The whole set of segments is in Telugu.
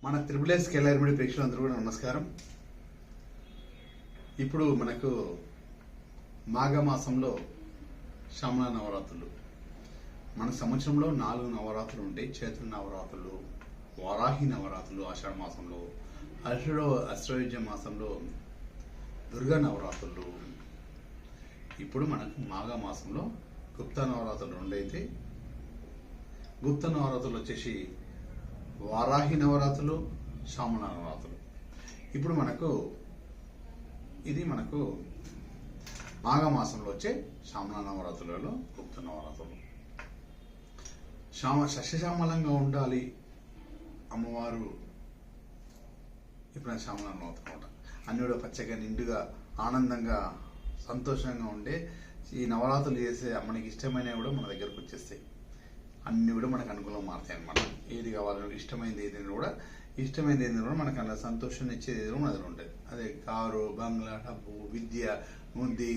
మన త్రిబుల్ స్కేలర్మిడి ప్రేక్షకులందరూ కూడా నమస్కారం. ఇప్పుడు మనకు మాఘమాసంలో శ్రావణ నవరాత్రులు. మన సంవత్సరంలో 4 నవరాత్రులు ఉంటాయి. చైత్ర నవరాత్రులు, వారాహి నవరాత్రులు ఆషాఢ మాసంలో, అశ్వయుజ మాసంలో దుర్గా నవరాత్రులు. ఇప్పుడు మనకు మాఘమాసంలో గుప్త నవరాత్రులు 2 అయితే, గుప్త నవరాత్రులు వచ్చేసి వారాహి నవరాత్రులు, శ్రావణ నవరాత్రులు. ఇప్పుడు ఇది మనకు మాఘమాసంలో వచ్చే శ్రావణ నవరాత్రులలో గుప్త నవరాత్రులు. సస్యశ్యామలంగా ఉండాలి అమ్మవారు. ఇప్పుడు శ్రావణ నవరాత్రులు అన్ని కూడా పచ్చగా, నిండుగా, ఆనందంగా, సంతోషంగా ఉండే ఈ నవరాత్రులు చేసే మనకి ఇష్టమైనవి కూడా మన దగ్గరకు వచ్చేస్తాయి. అన్నీ కూడా మనకు అనుకూలంగా మారుతాయి అన్నమాట. ఏది కావాలని ఇష్టమైనది ఏదైనా కూడా మనకు అలా సంతోషం ఇచ్చేది ఏదో మన దగ్గర ఉంటుంది. అదే కారు, బంగ్లా, డబ్బు, విద్య, బుద్ధి,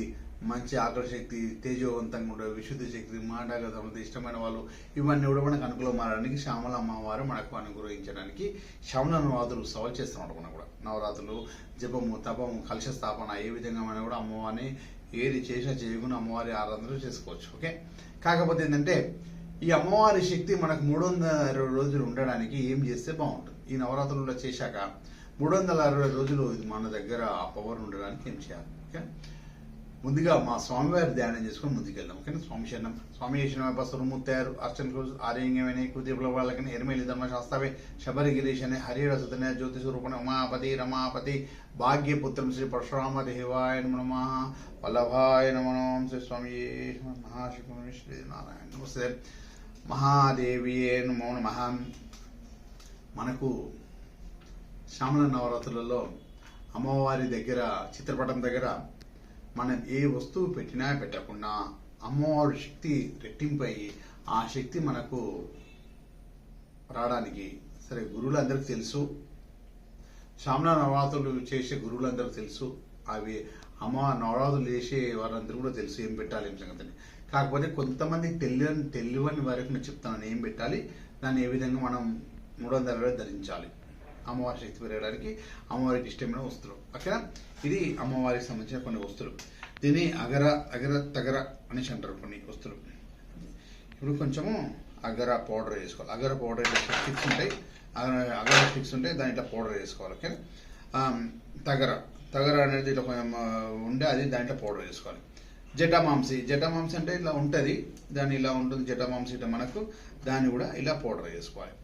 మంచి ఆకర్షశక్తి, తేజవంతంగా ఉండే విశుద్ధ శక్తి, మాటగా సంబంధించి ఇష్టమైన వాళ్ళు, ఇవన్నీ కూడా మనకు అనుకూలం మారడానికి శ్యామల అమ్మవారు మనకు అనుగ్రహించడానికి శ్రావణ నవరాత్రులు ఉత్సవాలు చేస్తున్నాం. మనం కూడా నవరాత్రులు, జపము, తపము, కలశ స్థాపన, ఏ విధంగా మనం కూడా అమ్మవారిని ఏది చేసినా చేయకుండా అమ్మవారి ఆరాధనలు చేసుకోవచ్చు. ఓకే, కాకపోతే ఏంటంటే ఈ అమ్మవారి శక్తి మనకు 360 రోజులు ఉండడానికి ఏం చేస్తే బాగుంటుంది. ఈ నవరాత్రుల్లో చేశాక 360 రోజులు ఇది మన దగ్గర ఆ పవర్ ఉండడానికి ఏం చేయాలి? ఓకే, ముందుగా మా స్వామివారి ధ్యానం చేసుకొని ముందుకెళ్దాం. ఓకే, స్వామి శరణం. స్వామి శరణమూర్తారు అర్చన ఆర్యంగమైన కుదీపుల వాళ్ళకని ఎరిమేలి ధర్మశాస్త్రవే శబరిగిరీశనే హరిరసుతనే జ్యోతి స్వరూపణ ఉమాపతి రమాపతి భాగ్యపుత్రం శ్రీ పరశురామ దేవాయ నమః వల్లభాయ నమః శ్రీ స్వామి మహాశివ శ్రీ నారాయణ నమస్తే మహాదేవియే నమో నమః. మనకు శ్రావణ నవరాత్రులలో అమ్మవారి దగ్గర చిత్రపటం దగ్గర మనం ఏ వస్తువు పెట్టినా పెట్టకుండా అమ్మవారి శక్తి రెట్టింపై ఆ శక్తి మనకు రావడానికి సరే గురువులందరికీ తెలుసు, శ్రావణ నవరాత్రులు చేసే గురువులందరికీ తెలుసు, అవి అమ్మ నవరాత్రులు చేసే వారందరూ కూడా తెలుసు ఏం పెట్టాలి ఏం సంగతి. కాకపోతే కొంతమంది తెలియని వారికి నేను చెప్తాను ఏం పెట్టాలి, దాన్ని ఏ విధంగా మనం 360 ధరించాలి అమ్మవారి శక్తి పెరగడానికి అమ్మవారికి ఇష్టమైన వస్తువులు. ఓకేనా, ఇది అమ్మవారికి సంబంధించిన కొన్ని వస్తువులు. దీన్ని అగర తగర అనేసి అంటారు కొన్ని వస్తువులు. ఇప్పుడు కొంచెము అగర పౌడర్ వేసుకోవాలి. అగర పౌడర్ స్టిక్స్ ఉంటాయి, అగర స్టిక్స్ ఉంటాయి, దాని ఇట్లా పౌడర్ వేసుకోవాలి. ఓకే, తగర అనేది ఇట్లా కొంచెం ఉండే అది దాంట్లో పౌడర్ వేసుకోవాలి. జటామాంసి అంటే ఇట్లా ఉంటుంది, దాన్ని ఇలా ఉంటుంది జటామాంసి ఇట్లా మనకు, దాన్ని కూడా ఇలా పౌడర్ వేసుకోవాలి.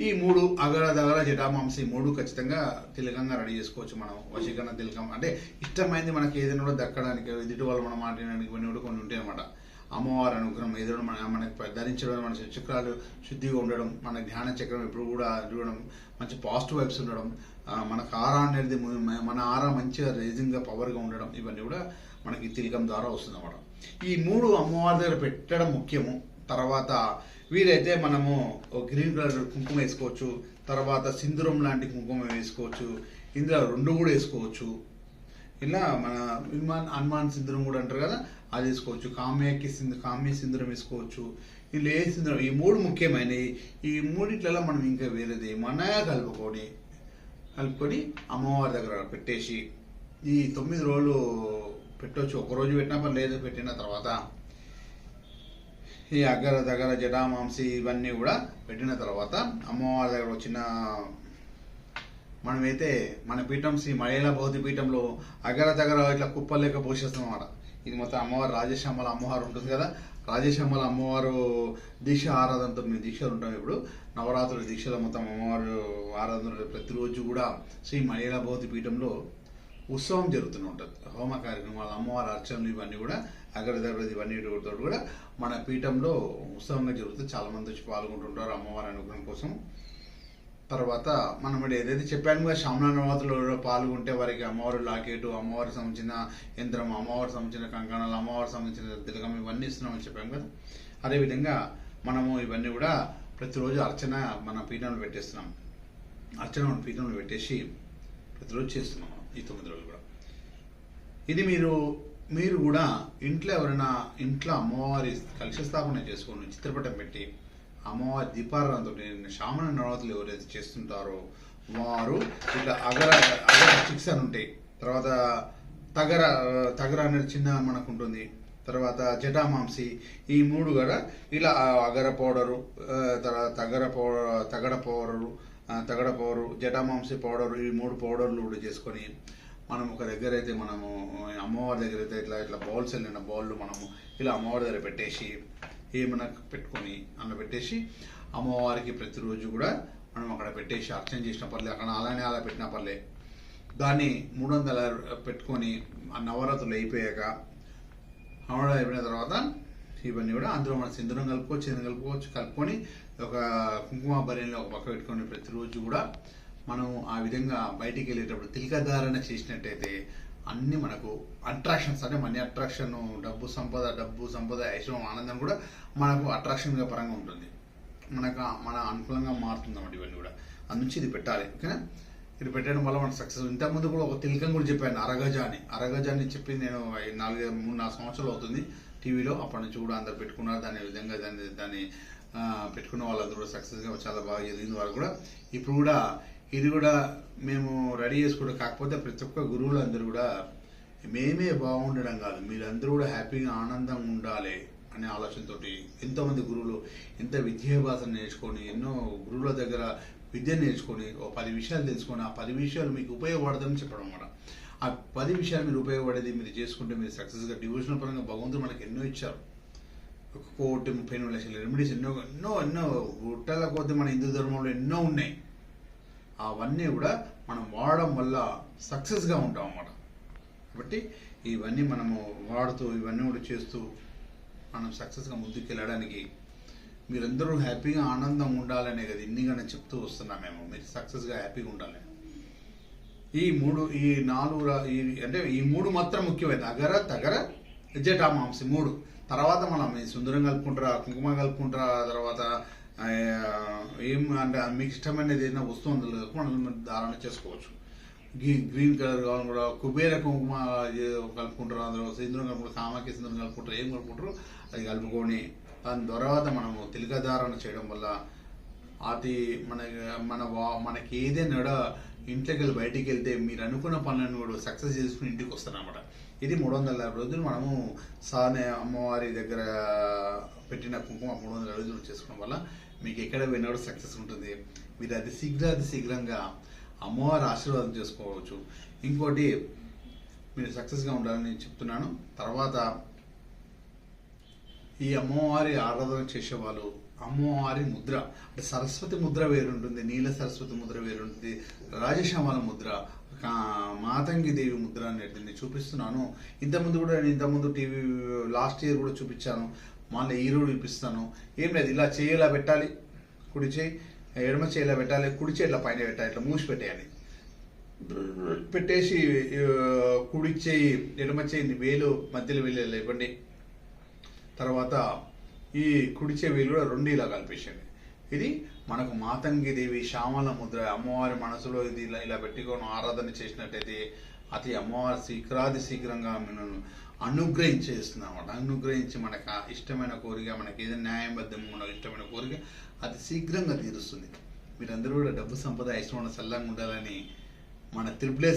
ఈ 3 అగర దగర జటామాంసి 3 ఖచ్చితంగా తిలకంగా రెడీ చేసుకోవచ్చు. మనం వశీకరణ తిలకం అంటే ఇష్టమైంది మనకి ఏదైనా కూడా దక్కడానికి, ఎదుటి వాళ్ళు మనం మాట్లాడడానికి ఇవన్నీ కూడా కొన్ని ఉంటాయి అన్నమాట. అమ్మవారి అనుగ్రహం ఏదైనా మనకి ధరించడం, మన చక్రాలు శుద్ధిగా ఉండడం, మన ధ్యాన చక్రం ఎప్పుడు కూడా చూడడం, మంచి పాజిటివ్ వైబ్స్ ఉండడం, మనకు ఆరా అనేది మన ఆరా మంచిగా రేజింగ్గా పవర్గా ఉండడం, ఇవన్నీ కూడా మనకి తిలకం ద్వారా వస్తుంది అన్నమాట. ఈ 3 అమ్మవారి దగ్గర పెట్టడం ముఖ్యము. తర్వాత వీలైతే మనము గ్రీన్ కలర్ కుంకుమ వేసుకోవచ్చు, తర్వాత సింధూరం లాంటి కుంకుమ వేసుకోవచ్చు, ఇందులో 2 కూడా వేసుకోవచ్చు. ఇలా మన హనుమాన్ సింధూరం కూడా అంటారు కదా, అది వేసుకోవచ్చు. కామ్య సింధూరం వేసుకోవచ్చు. ఇలా ఏ సింధూరం, ఈ 3 ముఖ్యమైనవి. ఈ 3 మనం ఇంకా వేరేది ఏమన్నా కలుపుకొని అమ్మవారి దగ్గర పెట్టేసి ఈ 9 రోజులు పెట్టవచ్చు. ఒకరోజు పెట్టినా పని లేదు. పెట్టిన తర్వాత ఈ అగర దగ్గర జటామాంసి ఇవన్నీ కూడా పెట్టిన తర్వాత అమ్మవారి దగ్గర వచ్చిన మనమైతే మన పీఠం శ్రీ మహిళా భౌతి పీఠంలో అగర దగ్గర ఇట్లా కుప్పలేక పోషిస్తాం అన్నమాట. ఇది మొత్తం అమ్మవారు రాజశ్యామల అమ్మవారు ఉంటుంది కదా, రాజశ్యామల అమ్మవారు దీక్ష ఆరాధనతో మేము దీక్షలు ఉంటాం. ఇప్పుడు నవరాత్రుల దీక్షలో మొత్తం అమ్మవారు ఆరాధన ప్రతిరోజు కూడా శ్రీ మహిళా భౌతి పీఠంలో ఉత్సవం జరుగుతూనే ఉంటుంది. హోమ కార్యక్రమాలు, అమ్మవారి అర్చనలు ఇవన్నీ కూడా అగర దగ్గర ఇవన్నీ కూడా మన పీఠంలో ఉత్సవంగా జరుగుతుంది. చాలా మంది వచ్చి పాల్గొంటుంటారు అమ్మవారి అనుగ్రహం కోసం. తర్వాత మనం ఏదైతే చెప్పాను కదా, శ్రావణ నవరాత్రులలో పాల్గొంటే వారికి అమ్మవారి లాకెట్, అమ్మవారికి సంబంధించిన యంత్రం, అమ్మవారికి సంబంధించిన కంకణాలు, అమ్మవారికి సంబంధించిన తిలకం ఇవన్నీ ఇస్తున్నామని చెప్పాము కదా. అదేవిధంగా మనము ఇవన్నీ కూడా ప్రతిరోజు అర్చన మన పీఠంలో పెట్టేస్తున్నాం. అర్చన మన పీఠంలో పెట్టేసి ప్రతిరోజు చేస్తున్నాం ఈ 9 రోజులు కూడా. ఇది మీరు కూడా ఇంట్లో ఎవరైనా ఇంట్లో అమ్మవారి కలశ స్థాపన చేసుకొని చిత్రపటం పెట్టి అమ్మవారి దీపారాధనతో శ్రావణ నవరాత్రులు ఎవరైతే చేస్తుంటారో వారు ఇట్లా అగర అగర స్టిక్స్ అని ఉంటాయి, తర్వాత తగర అనేది చిన్న మనకు ఉంటుంది, తర్వాత జటామాంసి, ఈ మూడు కూడా ఇలా అగర పౌడరు, తర్వాత తగడ పౌడరు, జటామాంసి పౌడరు, ఈ మూడు పౌడర్లు కూడా చేసుకొని మనం ఒక దగ్గర అయితే మనము అమ్మవారి దగ్గర అయితే ఇట్లా ఇట్లా బౌల్స్ వెళ్ళిన బౌళ్ళు మనము ఇలా అమ్మవారి దగ్గర పెట్టేసి ఏమన్నా పెట్టుకొని అందులో పెట్టేసి అమ్మవారికి ప్రతిరోజు కూడా మనం అక్కడ పెట్టేసి అర్చన చేసిన పర్లే, అక్కడ అలానే అలా పెట్టిన పర్లే, దాన్ని 300 పెట్టుకొని ఆ నవరాత్రులు అయిపోయాక నవరాత్రులు అయిపోయిన తర్వాత ఇవన్నీ కూడా అందులో మనం సింధూరం కలుపుకొని ఒక కుంకుమ బరిలో ఒక పక్క పెట్టుకొని ప్రతిరోజు కూడా మనం ఆ విధంగా బయటికి వెళ్ళేటప్పుడు తిలకధారణ చేసినట్టయితే అన్ని మనకు అట్రాక్షన్స్, అంటే మనీ అట్రాక్షన్, డబ్బు సంపద ఐశ్వర్యం ఆనందం కూడా మనకు అట్రాక్షన్గా పరంగా ఉంటుంది, మన అనుకూలంగా మారుతుంది అన్నమాట. ఇవన్నీ కూడా అందునుంచి ఇది పెట్టాలి, ఓకేనా. ఇది పెట్టడం వల్ల మన సక్సెస్. ఇంతకుముందు కూడా ఒక తిలకం కూడా చెప్పాను, అరగజాని చెప్పి నేను 3-4 సంవత్సరాలు అవుతుంది టీవీలో, అప్పటి నుంచి కూడా అందరు పెట్టుకున్నారు దాని విధంగా. దాన్ని పెట్టుకున్న వాళ్ళందరూ కూడా సక్సెస్గా చాలా బాగా జరిగింది వాళ్ళు కూడా. ఇప్పుడు కూడా ఇది కూడా మేము రెడీ చేసుకుంటాం, కాకపోతే ప్రతి ఒక్క గురువులు అందరూ కూడా మేమే బాగుండడం కాదు, మీరందరూ కూడా హ్యాపీగా ఆనందంగా ఉండాలి అనే ఆలోచనతో ఎంతోమంది గురువులు ఎంత విద్యాభ్యాసం నేర్చుకొని ఎన్నో గురువుల దగ్గర విద్య నేర్చుకొని 10 విషయాలు తెలుసుకొని ఆ 10 విషయాలు మీకు ఉపయోగపడదని చెప్పడం అన్నమాట. ఆ 10 విషయాలు మీరు ఉపయోగపడేది మీరు చేసుకుంటే మీరు సక్సెస్గా డివోషనల్ పరంగా భగవంతుడు మనకి ఎన్నో ఇచ్చారు. 1,38 లక్షల రెమెడీస్ ఎన్నో గుట్టల కొద్ది మన హిందూ ధర్మంలో ఎన్నో ఉన్నాయి. అవన్నీ కూడా మనం వాడడం వల్ల సక్సెస్గా ఉంటాం అన్నమాట. కాబట్టి ఇవన్నీ మనము వాడుతూ ఇవన్నీ కూడా చేస్తూ మనం సక్సెస్గా ముందుకు వెళ్ళడానికి మీరందరూ హ్యాపీగా ఆనందంగా ఉండాలనే కదా ఇన్నిగానే చెప్తూ వస్తున్నాం మేము. మీరు సక్సెస్గా హ్యాపీగా ఉండాలి. ఈ 4 అంటే ఈ 3 మాత్రం ముఖ్యమైన అగర తగర జటామాంసి 3. తర్వాత మనం సుందరం కలుపుకుంటారా, కుంకుమ కలుపుకుంటారా, తర్వాత అంటే మీకు ఇష్టమైనది ఏదైనా వస్తువు అందులో మనం ధారణ చేసుకోవచ్చు. గ్రీన్ కలర్ కావాలి కూడా కుబేర కుంకుమ కలుపుకుంటారు, అందులో సింధూరం కలుపుకుంటారు, కామాకి సింధూరం కలుపుకుంటారు, ఏం కలుపుకుంటారు అది కలుపుకొని దాని తర్వాత మనము తిలకధారణ చేయడం వల్ల అది మనకి ఏదైనా ఇంట్లోకి వెళ్ళి బయటికి వెళ్తే మీరు అనుకున్న పనులను కూడా సక్సెస్ చేసుకుని ఇంటికి వస్తారన్నమాట. ఇది 350 రోజులు మనము అమ్మవారి దగ్గర పెట్టిన కుంకుమ 350 రోజులు చేసుకోవడం వల్ల మీకు ఎక్కడ పోయినా కూడా సక్సెస్ ఉంటుంది. మీరు అతి శీఘ్రంగా అమ్మవారి ఆశీర్వాదం చేసుకోవచ్చు. ఇంకోటి మీరు సక్సెస్గా ఉండాలని నేను చెప్తున్నాను. తర్వాత ఈ అమ్మవారి ఆరాధన చేసేవాళ్ళు అమ్మవారి ముద్ర అంటే సరస్వతి ముద్ర వేరుంటుంది, నీల సరస్వతి ముద్ర వేరుంటుంది, రాజశ్యామల ముద్ర, మాతంగి దేవి ముద్ర అనేది నేను చూపిస్తున్నాను. ఇంతకుముందు టీవీ లాస్ట్ ఇయర్ కూడా చూపించాను, మళ్ళీ ఈ రోజు చూపిస్తాను. ఏం లేదు, ఇలా చేయేలా పెట్టాలి, కుడి చేయి ఎడమ చేయిలా పెట్టాలి, కుడి చేయి ఇట్లా పైన పెట్టాలి, ఇట్లా మూసి పెట్టేయాలి. పెట్టేసి కుడి చేయి ఎడమ చేయి వేలు మధ్యలో వేలు ఇవ్వండి. తర్వాత ఈ కుడి చెవి కూడా 2 ఇలా కలిపేసేయండి. ఇది మనకు మాతంగి దేవి శ్యామల ముద్ర. అమ్మవారి మనసులో ఇది ఇలా పెట్టుకొని ఆరాధన చేసినట్టయితే అది అమ్మవారి శీఘ్రంగా మనను అనుగ్రహించేస్తుంది అన్నమాట. అనుగ్రహించి మనకు ఇష్టమైన కోరిక, మనకి ఏదైనా న్యాయబద్ధంగా మనకు ఇష్టమైన కోరిక అది శీఘ్రంగా తీరుస్తుంది. మీరందరూ కూడా డబ్బు సంపద ఐశ్వర్యం చల్లంగా ఉండాలని మన త్రిపుల్